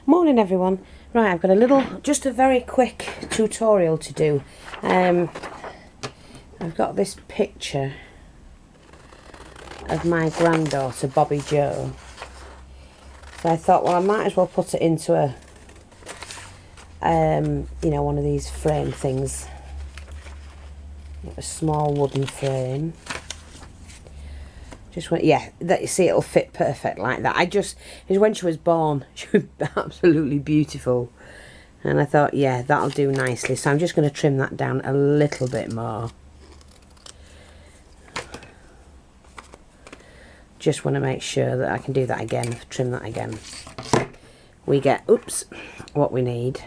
Morning everyone. Right, I've got just a very quick tutorial to do. I've got this picture of my granddaughter Bobbi-Jo. So I thought, well, I might as well put it into a, you know, one of these frame things. A small wooden frame. Just went, yeah, that you see, it'll fit perfect like that. Because when she was born, she was absolutely beautiful, and I thought, yeah, that'll do nicely. So I'm just going to trim that down a little bit more. Just want to make sure that I can do that again, trim that again. We get, oops, what we need.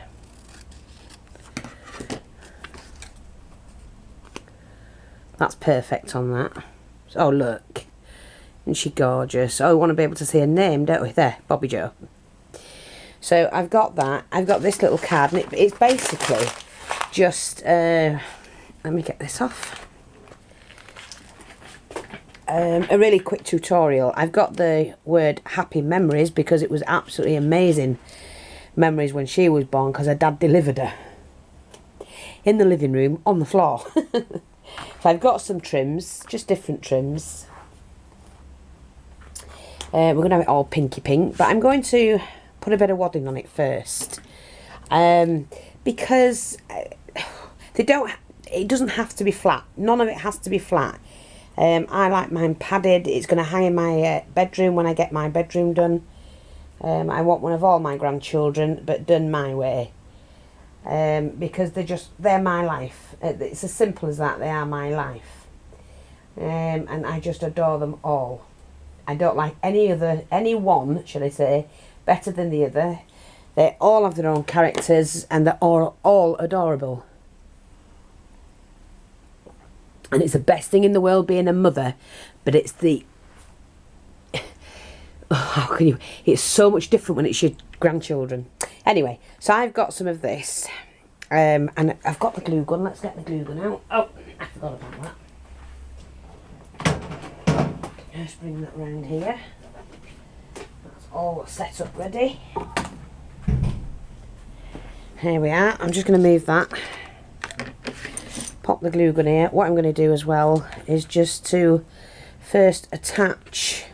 That's perfect on that. Oh, look. Isn't she gorgeous? Oh, we want to be able to see her name, don't we? There, Bobbi-Jo. So I've got that. I've got this little card, and it's basically just, let me get this off. A really quick tutorial. I've got the word happy memories because it was absolutely amazing memories when she was born, because her dad delivered her in the living room on the floor. So I've got some trims, just different trims. We're going to have it all pinky pink, but I'm going to put a bit of wadding on it first, because it doesn't have to be flat. None of it has to be flat. I like mine padded. It's going to hang in my bedroom when I get my bedroom done. I want one of all my grandchildren, but done my way, because they're my life. It's as simple as that. They are my life, and I just adore them all. I don't like any one, should I say, better than the other. They all have their own characters, and they're all adorable. And it's the best thing in the world being a mother, but it's the... how can you... It's so much different when it's your grandchildren. Anyway, so I've got some of this, and I've got the glue gun. Let's get the glue gun out. Oh, I forgot about that. Just bring that round here. That's all set up ready. Here we are. I'm just going to move that. Pop the glue gun here. What I'm going to do as well is just to first attach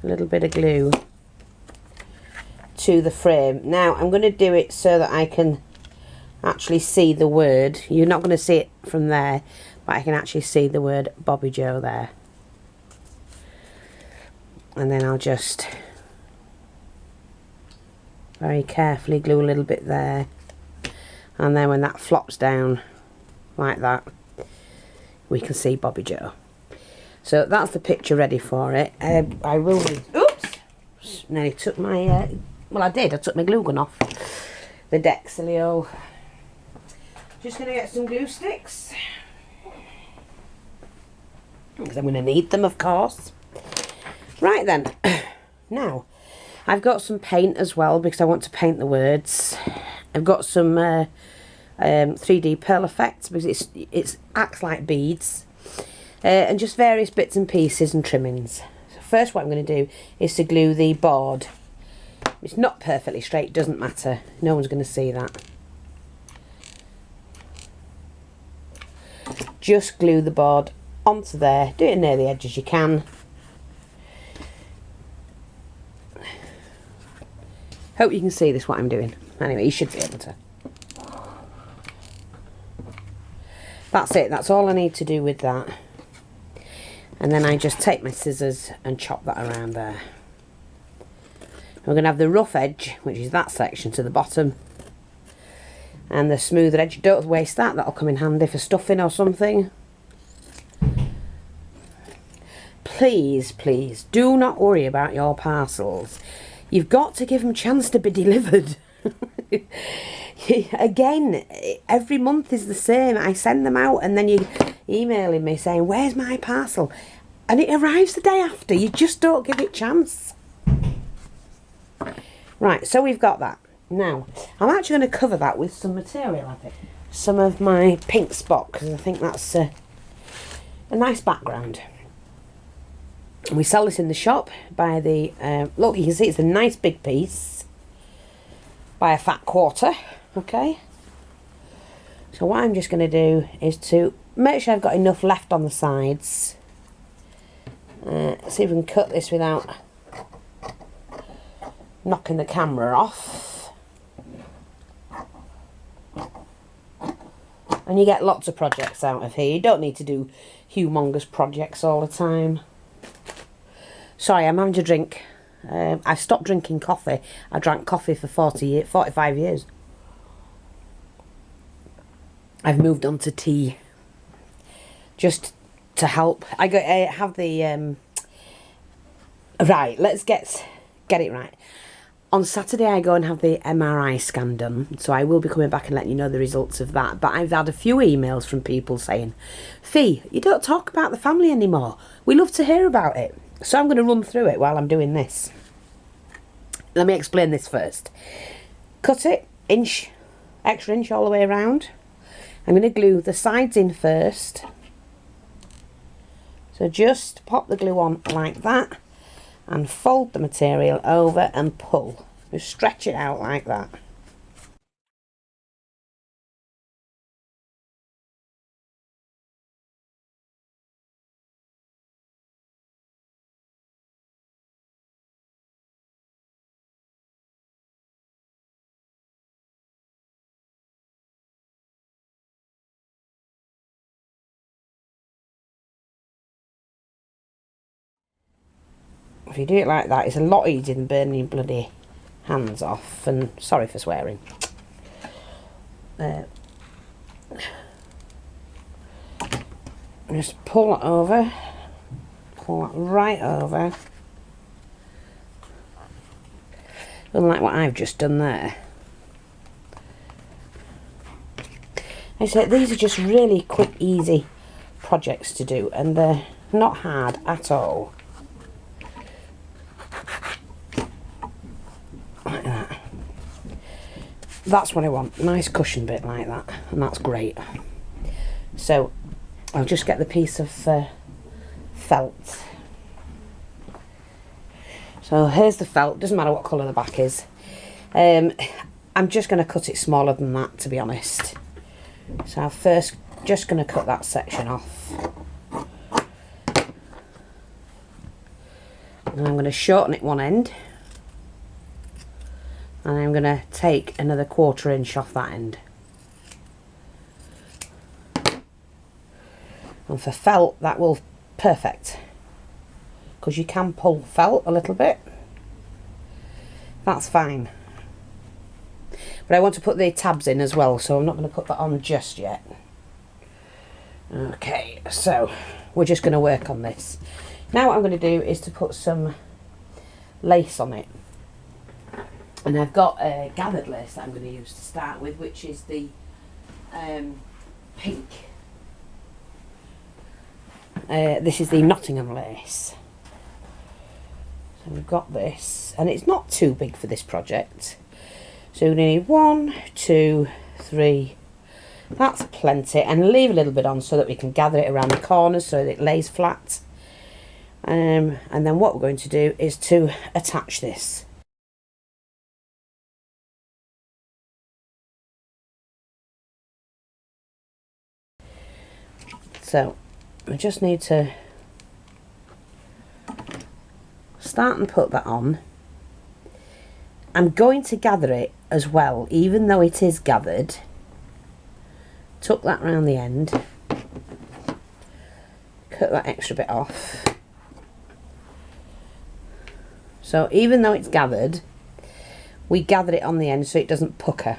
a little bit of glue to the frame. Now I'm going to do it so that I can actually see the word. You're not going to see it from there, but I can actually see the word Bobbi-Jo there. And then I'll just very carefully glue a little bit there. And then when that flops down like that, we can see Bobbi-Jo. So that's the picture ready for it. I will... Oops! Nearly took my... well, I did. I took my glue gun off. The Dexilio. Just going to get some glue sticks, because I'm going to need them, of course. Right then. Now, I've got some paint as well, because I want to paint the words. I've got some 3D pearl effects, because it acts like beads. And just various bits and pieces and trimmings. So first, what I'm going to do is to glue the board. It's not perfectly straight, doesn't matter. No one's going to see that. Just glue the board onto there. Do it near the edge as you can. Hope you can see this, what I'm doing. Anyway, you should be able to. That's it. That's all I need to do with that. And then I just take my scissors and chop that around there. We're going to have the rough edge, which is that section to the bottom. And the smoother edge, don't waste that. That'll come in handy for stuffing or something. Please, please, do not worry about your parcels. You've got to give them a chance to be delivered. Again, every month is the same. I send them out and then you're emailing me saying, where's my parcel? And it arrives the day after. You just don't give it a chance. Right, so we've got that. Now, I'm actually going to cover that with some material, I think. Some of my pink spot, because I think that's a nice background. We sell this in the shop by the, look, you can see it's a nice big piece by a fat quarter, okay? So what I'm just going to do is to make sure I've got enough left on the sides. See if we can cut this without knocking the camera off. And you get lots of projects out of here. You don't need to do humongous projects all the time. Sorry, I'm having to drink. I stopped drinking coffee. I drank coffee for 45 years. I've moved on to tea. Just to help. I have the... right, let's get it right. On Saturday I go and have the MRI scan done. So I will be coming back and letting you know the results of that. But I've had a few emails from people saying, Fee, you don't talk about the family anymore. We love to hear about it. So I'm going to run through it while I'm doing this. Let me explain this first. Cut it, extra inch all the way around. I'm going to glue the sides in first. So just pop the glue on like that and fold the material over and pull. Just stretch it out like that. If you do it like that, it's a lot easier than burning your bloody hands off. And sorry for swearing. Just pull it over. Pull it right over. Unlike what I've just done there. I said these are just really quick, easy projects to do, and they're not hard at all. Like that. That's what I want. Nice cushion bit like that, and that's great. So I'll just get the piece of felt. So here's the felt. Doesn't matter what colour the back is. I'm just going to cut it smaller than that, to be honest. So I'm first just going to cut that section off. And I'm going to shorten it one end. And I'm going to take another 1/4 inch off that end. And for felt, that will perfect. Because you can pull felt a little bit. That's fine. But I want to put the tabs in as well, so I'm not going to put that on just yet. Okay, so we're just going to work on this. Now what I'm going to do is to put some lace on it. And I've got a gathered lace that I'm going to use to start with, which is the pink. This is the Nottingham lace. So we've got this, and it's not too big for this project. So we need 1, 2, 3. That's plenty, and leave a little bit on so that we can gather it around the corners so that it lays flat. And then what we're going to do is to attach this. So we just need to start and put that on. I'm going to gather it as well, even though it is gathered. Tuck that round the end. Cut that extra bit off. So even though it's gathered, we gather it on the end so it doesn't pucker.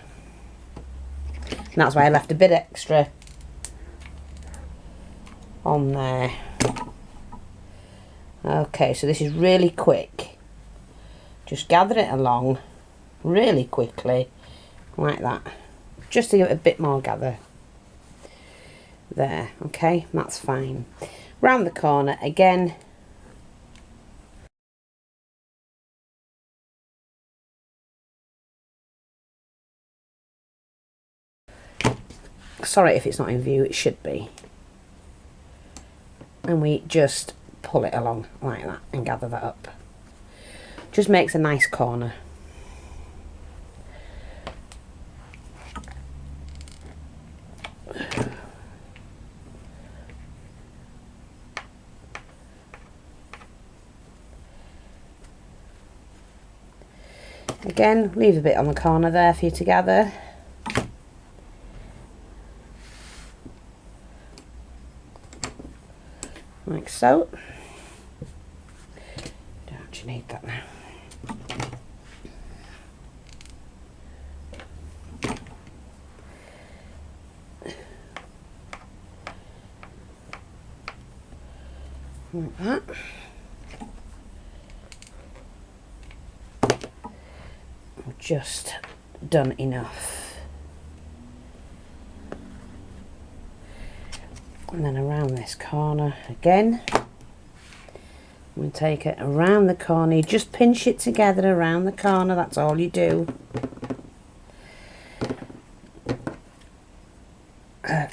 And that's why I left a bit extra on there. Okay, so this is really quick. Just gather it along really quickly, like that, just to give it a bit more gather. There, okay, that's fine. Round the corner again. Sorry if it's not in view, it should be. And we just pull it along like that and gather that up. Just makes a nice corner. Again, leave a bit on the corner there for you to gather. Like so. Don't you need that now? Like that. I've just done enough. And then around this corner again. We take it around the corner. You just pinch it together around the corner. That's all you do. I'm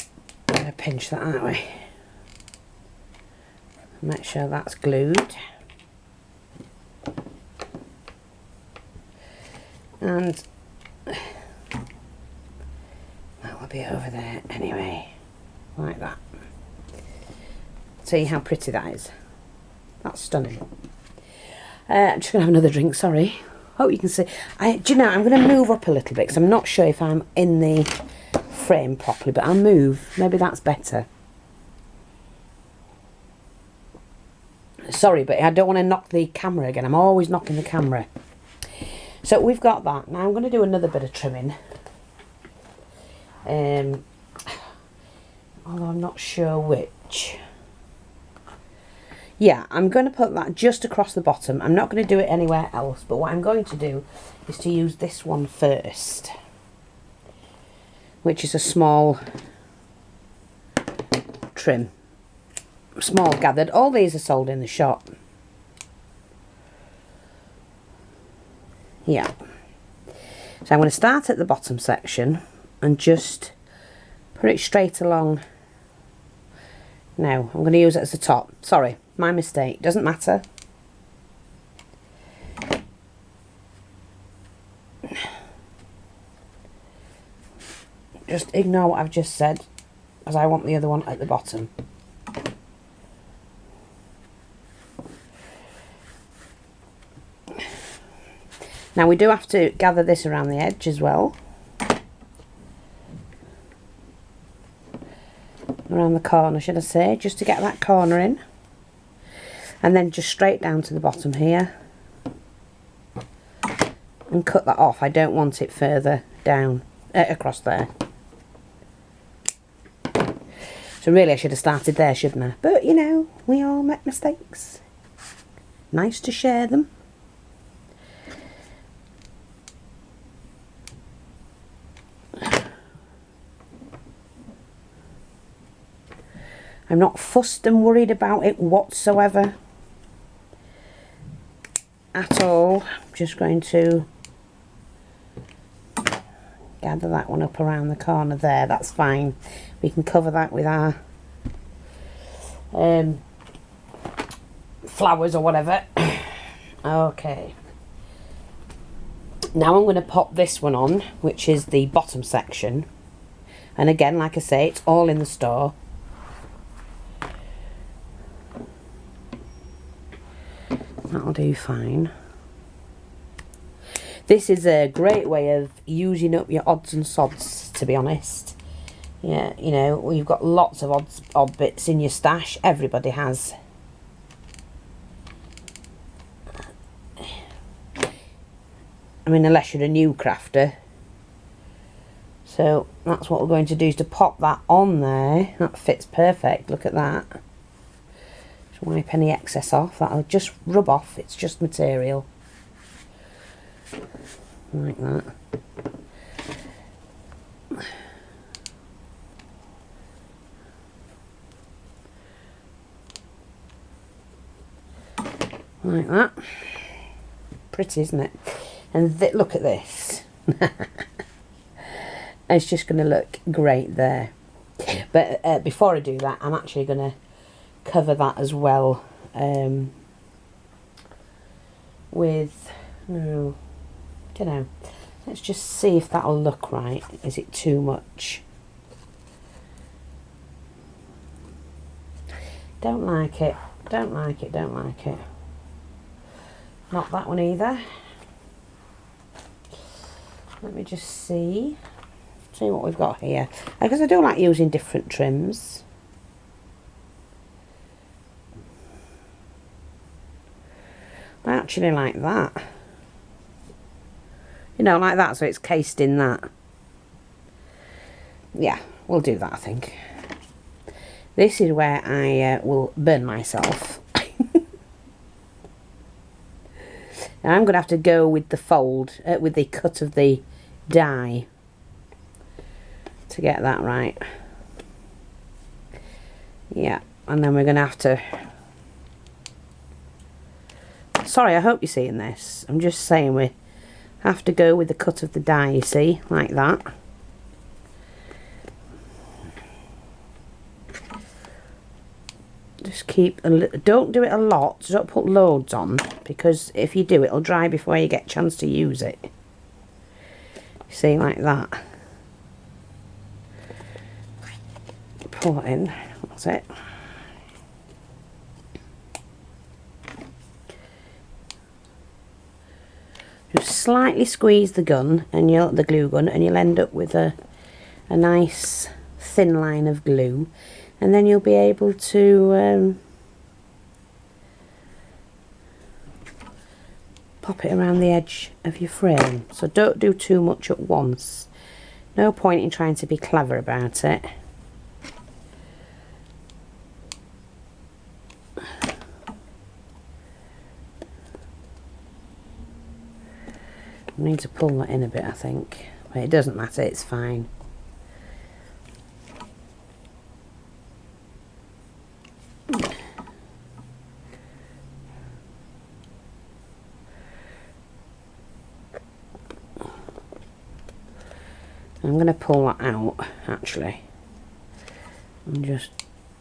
going to pinch that way. Make sure that's glued. And that will be over there anyway. Like that. See how pretty that is? That's stunning. I'm just going to have another drink, sorry. Hope you can see. Do you know, I'm going to move up a little bit because I'm not sure if I'm in the frame properly, but I'll move. Maybe that's better. Sorry, but I don't want to knock the camera again. I'm always knocking the camera. So we've got that. Now I'm going to do another bit of trimming. Although I'm not sure which. Yeah, I'm going to put that just across the bottom. I'm not going to do it anywhere else, but what I'm going to do is to use this one first, which is a small trim. Small gathered. All these are sold in the shop. Yeah. So I'm going to start at the bottom section and just put it straight along. No, I'm going to use it as the top. Sorry, my mistake. Doesn't matter. Just ignore what I've just said, as I want the other one at the bottom. Now we do have to gather this around the edge as well. Around the corner, should I say, just to get that corner in. And then just straight down to the bottom here. And cut that off. I don't want it further down, across there. So really I should have started there, shouldn't I? But you know, we all make mistakes. Nice to share them. I'm not fussed and worried about it whatsoever. At all. I'm just going to gather that one up around the corner there. That's fine. We can cover that with our flowers or whatever. Okay. Now I'm going to pop this one on, which is the bottom section. And again, like I say, it's all in the store. That'll do fine. This is a great way of using up your odds and sods, to be honest. Yeah, you know, you've got lots of odd bits in your stash. Everybody has. I mean, unless you're a new crafter. So that's what we're going to do, is to pop that on there. That fits perfect. Look at that. Just wipe any excess off. That'll just rub off. It's just material. Like that. Like that. Pretty, isn't it? And look at this. It's just going to look great there. But before I do that, I'm actually going to cover that as well with, no, don't know. Let's just see if that'll look right. Is it too much? Don't like it. Don't like it. Don't like it. Not that one either. Let me just see what we've got here. Because I do like using different trims. I actually like that. You know, like that, so it's cased in that. Yeah, we'll do that, I think. This is where I will burn myself. Now I'm going to have to go with the fold, with the cut of the die to get that right. Yeah, and then we're going to have to... Sorry, I hope you're seeing this. I'm just saying we have to go with the cut of the die, you see, like that. Just keep a little, don't do it a lot, so don't put loads on, because if you do, it'll dry before you get a chance to use it. You see, like that. Pull it in, that's it. Just slightly squeeze the gun, and the glue gun, and you'll end up with a nice thin line of glue. And then you'll be able to pop it around the edge of your frame. So don't do too much at once. No point in trying to be clever about it. I need to pull that in a bit, I think. But it doesn't matter, it's fine. I'm going to pull that out, actually, and just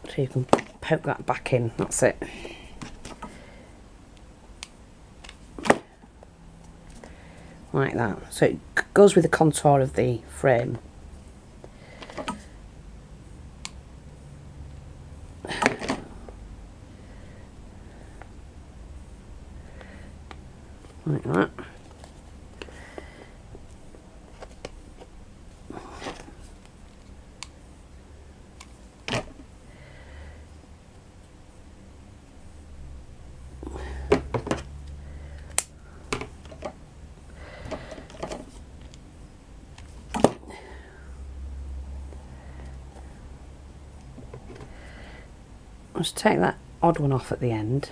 so you can poke that back in. That's it. Like that. So it goes with the contour of the frame. Like that. Let's take that odd one off at the end.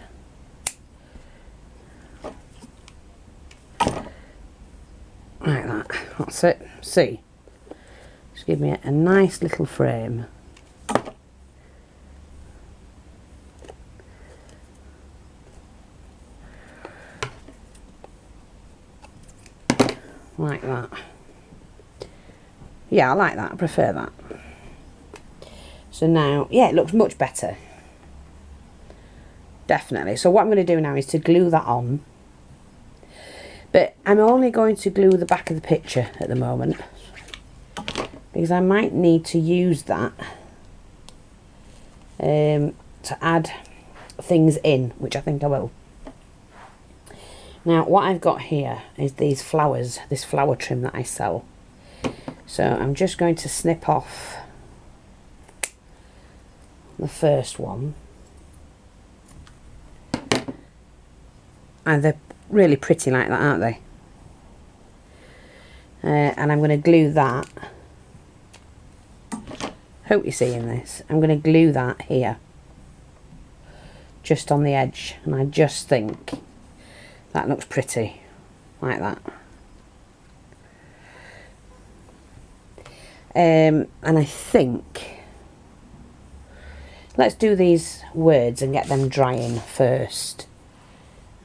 Like that. That's it. See? Just give me a nice little frame. Like that. Yeah, I like that. I prefer that. So now, yeah, it looks much better. Definitely. So what I'm going to do now is to glue that on. But I'm only going to glue the back of the picture at the moment, because I might need to use that to add things in, which I think I will. Now what I've got here is these flowers, this flower trim that I sell. So I'm just going to snip off the first one. And they're really pretty like that, aren't they? And I'm going to glue that. Hope you're seeing this. I'm going to glue that here, just on the edge, and I just think that looks pretty, like that. And I think let's do these words and get them drying first.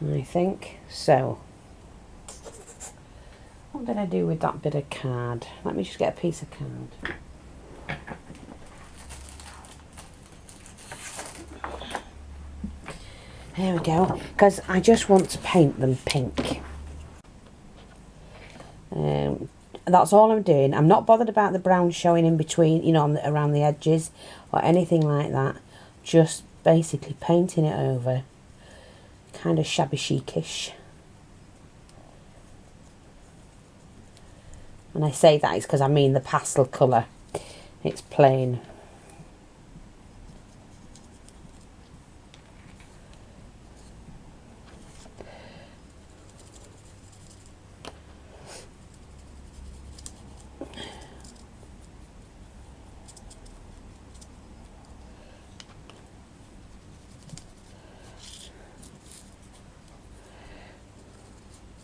I think so. What did I do with that bit of card? Let me just get a piece of card. There we go, because I just want to paint them pink. That's all I'm doing. I'm not bothered about the brown showing in between, you know, around the edges or anything like that. Just basically painting it over. Kind of shabby chic-ish. When I say that, it's because I mean the pastel colour. It's plain.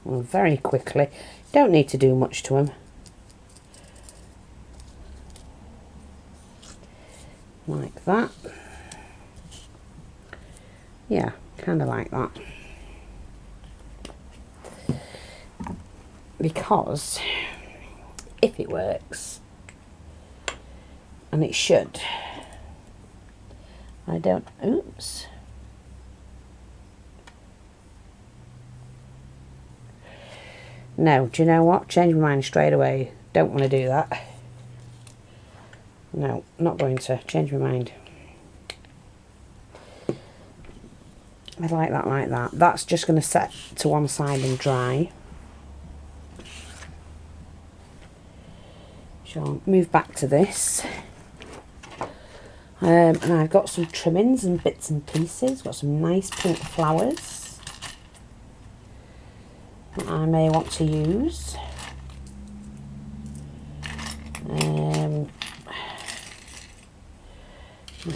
Well, very quickly. Don't need to do much to them. Like that. Yeah, kind of like that. Because if it works, and it should, I don't, oops. No, do you know what? Change my mind straight away. Don't want to do that. No, not going to. Change my mind. I like that like that. That's just going to set to one side and dry. So I'll move back to this. And I've got some trimmings and bits and pieces. Got some nice pink flowers that I may want to use. I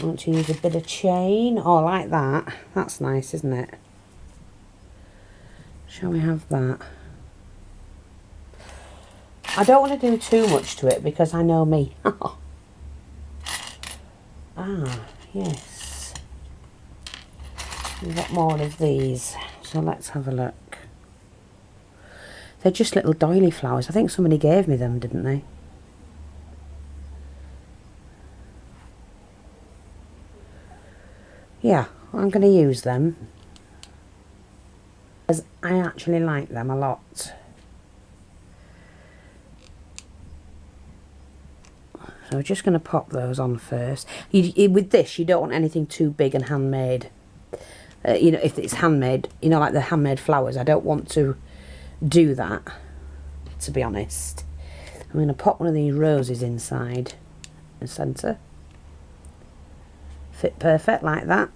want to use a bit of chain. Oh, I like that. That's nice, isn't it? Shall we have that? I don't want to do too much to it because I know me. Ah, yes. We've got more of these. So let's have a look. They're just little doily flowers. I think somebody gave me them, didn't they? Yeah, I'm going to use them. Because I actually like them a lot. So we're just going to pop those on first. With this, you don't want anything too big and handmade. You know, if it's handmade, you know, like the handmade flowers, I don't want to do that, to be honest. I'm going to pop one of these roses inside the centre. Fit perfect like that.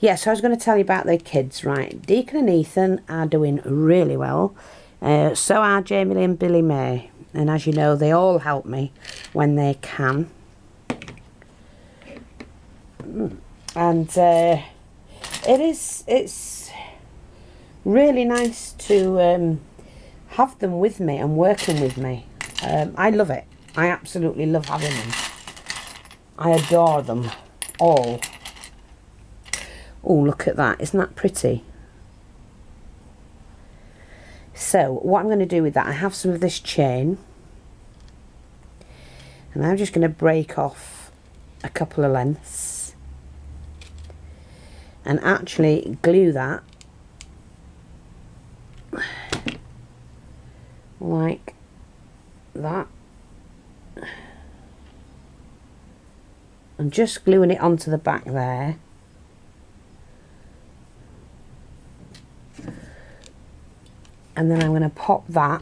Yeah, so I was going to tell you about the kids, right? Deacon and Ethan are doing really well. So are Jamie Lee and Billy May. And as you know, they all help me when they can. And it's really nice to have them with me and working with me. I love it. I absolutely love having them. I adore them all. Oh, look at that. Isn't that pretty? So, what I'm going to do with that, I have some of this chain. And I'm just going to break off a couple of lengths. And actually glue that. Like that. And just gluing it onto the back there. And then I'm going to pop that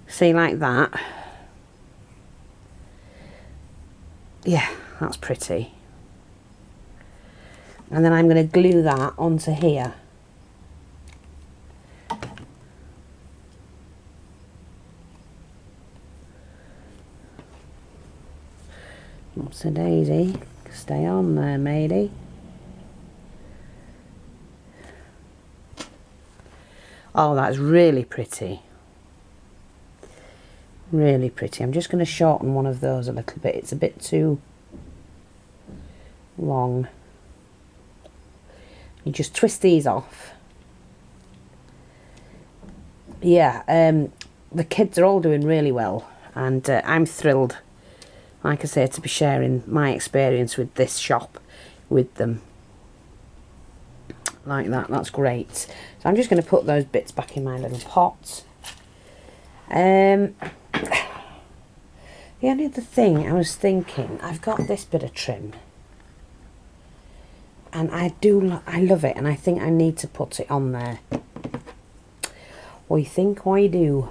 see, like that. Yeah, that's pretty. And then I'm going to glue that onto here. What's a daisy? Stay on there, matey. Oh, that's really pretty. Really pretty. I'm just going to shorten one of those a little bit. It's a bit too long. You just twist these off. yeah, the kids are all doing really well, and I'm thrilled, like I say, to be sharing my experience with this shop with them. Like that, that's great. So I'm just going to put those bits back in my little pot. The only other thing I was thinking, I've got this bit of trim, and I love it, and I think I need to put it on there. I think I do.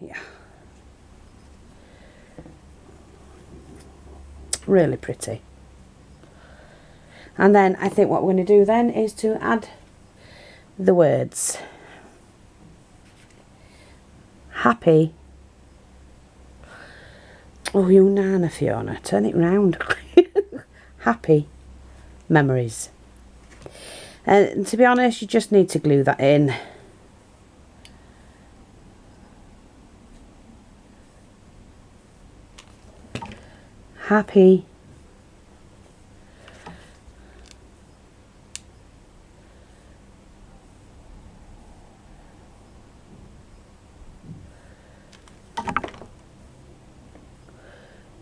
Yeah. Really pretty. And then I think what we're going to do then is to add the words. Happy. Oh, you nana, Fiona. Turn it round. Happy memories. And to be honest, you just need to glue that in. Happy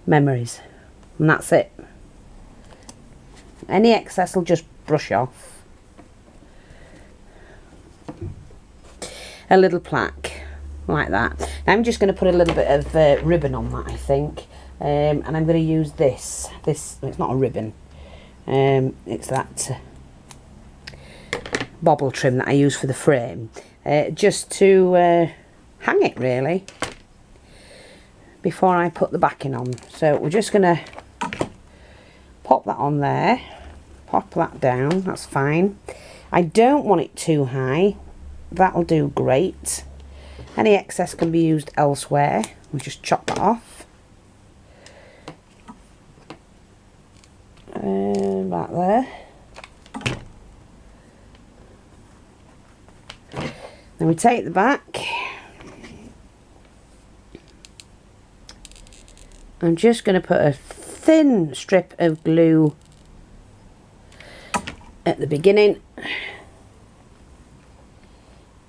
memories. And that's it. Any excess will just brush off. A little plaque like that. I'm just going to put a little bit of ribbon on that, I think. And I'm going to use this. It's not a ribbon. It's that bobble trim that I use for the frame. Just to hang it, really, before I put the backing on. So we're just going to pop that on there. Pop that down. That's fine. I don't want it too high. That'll do great. Any excess can be used elsewhere. We'll just chop that off. Back there. Then we take the back. I'm just going to put a thin strip of glue at the beginning.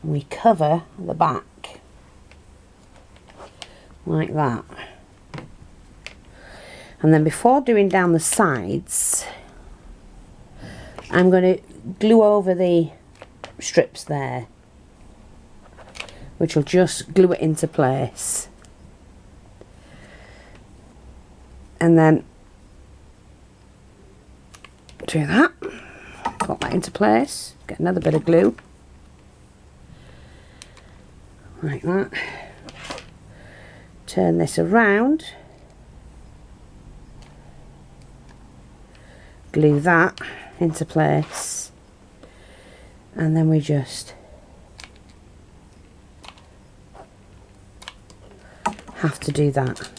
We cover the back like that. And then before doing down the sides, I'm going to glue over the strips there, which will just glue it into place. And then do that, put that into place, get another bit of glue, like that, turn this around, glue that into place, and then we just have to do that.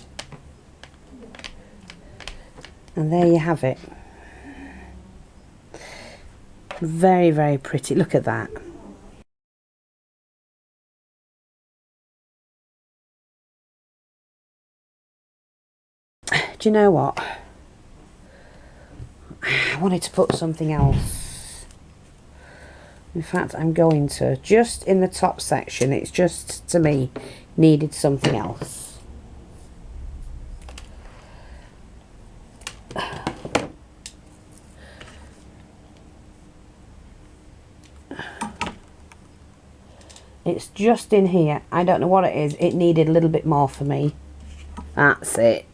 And there you have it. Very, very pretty. Look at that. Do you know what? I wanted to put something else. In fact, I'm going to. Just in the top section, it's just, to me, needed something else. It's just in here. I don't know what it is. It needed a little bit more for me. That's it.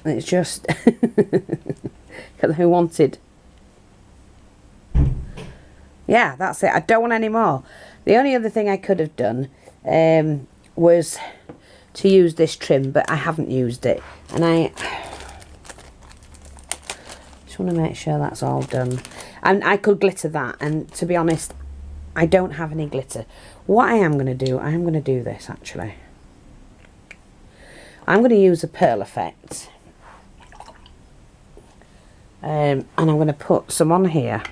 It's just who wanted. Yeah, that's it. I don't want any more. The only other thing I could have done was to use this trim, but I haven't used it, and I just want to make sure that's all done. And I could glitter that, and to be honest, I don't have any glitter. What I am going to do, I am going to do this actually. I'm going to use a pearl effect, and I'm going to put some on here,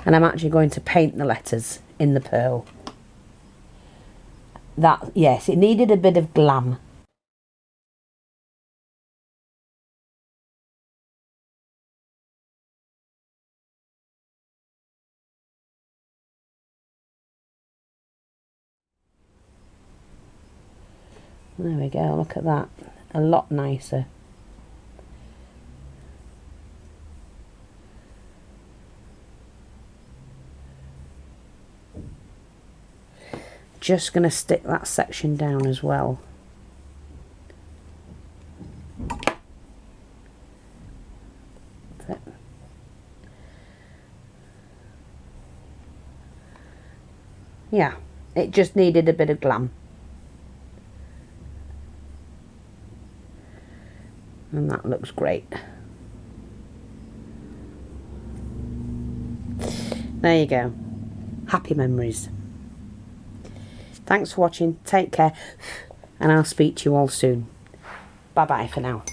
and I'm actually going to paint the letters in the pearl. That, yes, it needed a bit of glam. There we go, look at that. A lot nicer. Just going to stick that section down as well. That's it. Yeah, it just needed a bit of glam. And that looks great. There you go. Happy memories. Thanks for watching. Take care. And I'll speak to you all soon. Bye bye for now.